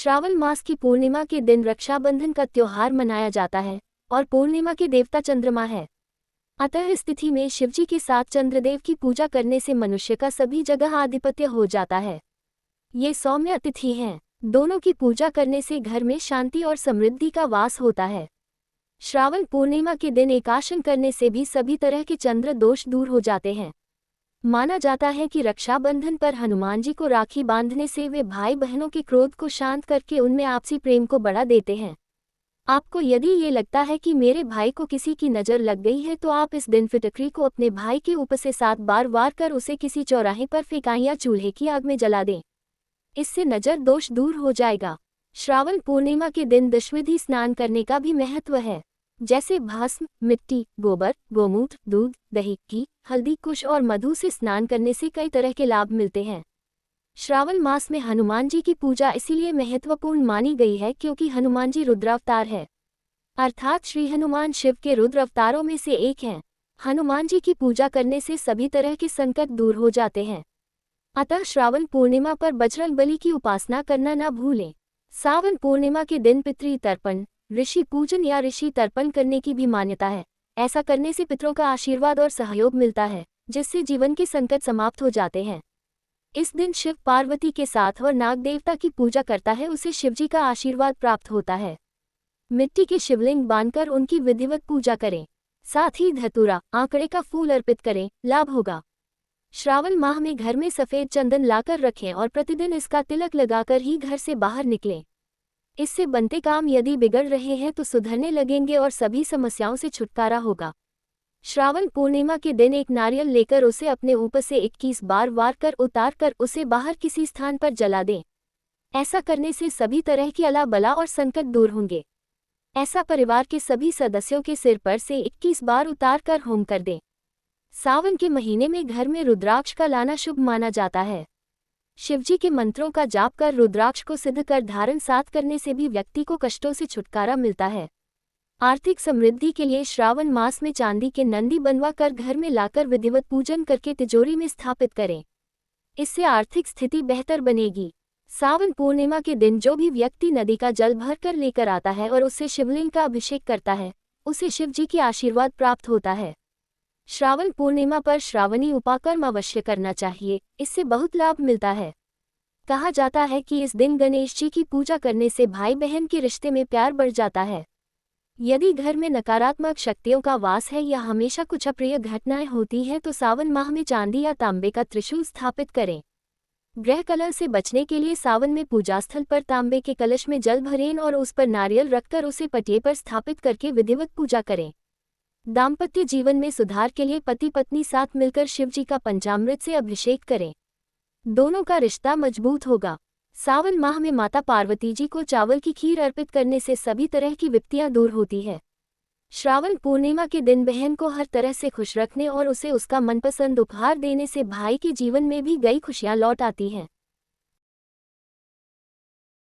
श्रावण मास की पूर्णिमा के दिन रक्षाबंधन का त्योहार मनाया जाता है और पूर्णिमा के देवता चंद्रमा है। अतः इस तिथि में शिवजी के साथ चंद्रदेव की पूजा करने से मनुष्य का सभी जगह आधिपत्य हो जाता है। ये सौम्य तिथि हैं। दोनों की पूजा करने से घर में शांति और समृद्धि का वास होता है। श्रावण पूर्णिमा के दिन एकादशी करने से भी सभी तरह के चंद्र दोष दूर हो जाते हैं। माना जाता है कि रक्षाबंधन पर हनुमान जी को राखी बांधने से वे भाई बहनों के क्रोध को शांत करके उनमें आपसी प्रेम को बढ़ा देते हैं। आपको यदि ये लगता है कि मेरे भाई को किसी की नज़र लग गई है तो आप इस दिन फिटकरी को अपने भाई के ऊपर से 7 बार वार कर उसे किसी चौराहे पर फेंकाएं या चूल्हे की आग में जला दें। इससे नज़र दोष दूर हो जाएगा। श्रावण पूर्णिमा के दिन दशविधि स्नान करने का भी महत्व है। जैसे भस्म, मिट्टी, गोबर, गोमूत्र, दूध, दही, घी, हल्दी, कुश और मधु से स्नान करने से कई तरह के लाभ मिलते हैं। श्रावण मास में हनुमान जी की पूजा इसीलिए महत्वपूर्ण मानी गई है क्योंकि हनुमान जी रुद्रावतार है, अर्थात श्री हनुमान शिव के रुद्र अवतारों में से एक हैं। हनुमान जी की पूजा करने से सभी तरह के संकट दूर हो जाते हैं। अतः श्रावण पूर्णिमा पर बजरंग बली की उपासना करना न भूलें। सावन पूर्णिमा के दिन पितृ तर्पण, ऋषि पूजन या ऋषि तर्पण करने की भी मान्यता है। ऐसा करने से पितरों का आशीर्वाद और सहयोग मिलता है, जिससे जीवन के संकट समाप्त हो जाते हैं। इस दिन शिव पार्वती के साथ और नाग देवता की पूजा करता है, उसे शिवजी का आशीर्वाद प्राप्त होता है। मिट्टी के शिवलिंग बांधकर उनकी विधिवत पूजा करें। साथ ही धतूरा, आंकड़े का फूल अर्पित करें, लाभ होगा। श्रावण माह में घर में सफ़ेद चंदन लाकर रखें और प्रतिदिन इसका तिलक लगाकर ही घर से बाहर निकलें। इससे बनते काम यदि बिगड़ रहे हैं तो सुधरने लगेंगे और सभी समस्याओं से छुटकारा होगा। श्रावण पूर्णिमा के दिन एक नारियल लेकर उसे अपने ऊपर से 21 बार वार कर उतार कर उसे बाहर किसी स्थान पर जला दें। ऐसा करने से सभी तरह की अला बला और संकट दूर होंगे। ऐसा परिवार के सभी सदस्यों के सिर पर से 21 बार उतार कर होम कर दें। सावन के महीने में घर में रुद्राक्ष का लाना शुभ माना जाता है। शिवजी के मंत्रों का जाप कर रुद्राक्ष को सिद्ध कर धारण साथ करने से भी व्यक्ति को कष्टों से छुटकारा मिलता है। आर्थिक समृद्धि के लिए श्रावण मास में चांदी के नंदी बनवा कर घर में लाकर विधिवत पूजन करके तिजोरी में स्थापित करें। इससे आर्थिक स्थिति बेहतर बनेगी। सावन पूर्णिमा के दिन जो भी व्यक्ति नदी का जल भर कर लेकर आता है और उससे शिवलिंग का अभिषेक करता है, उसे शिवजी की आशीर्वाद प्राप्त होता है। श्रावण पूर्णिमा पर श्रावणी उपाकर्म अवश्य करना चाहिए, इससे बहुत लाभ मिलता है। कहा जाता है कि इस दिन गणेश जी की पूजा करने से भाई बहन के रिश्ते में प्यार बढ़ जाता है। यदि घर में नकारात्मक शक्तियों का वास है या हमेशा कुछ अप्रिय घटनाएं होती हैं तो सावन माह में चांदी या तांबे का त्रिशूल स्थापित करें। ग्रह कलह से बचने के लिए सावन में पूजास्थल पर तांबे के कलश में जल भरें और उस पर नारियल रखकर उसे पटिये पर स्थापित करके विधिवत पूजा करें। दाम्पत्य जीवन में सुधार के लिए पति पत्नी साथ मिलकर शिवजी का पंचामृत से अभिषेक करें। दोनों का रिश्ता मजबूत होगा। सावन माह में माता पार्वती जी को चावल की खीर अर्पित करने से सभी तरह की विपत्तियां दूर होती है। श्रावण पूर्णिमा के दिन बहन को हर तरह से खुश रखने और उसे उसका मनपसंद उपहार देने से भाई के जीवन में भी गई खुशियां लौट आती हैं।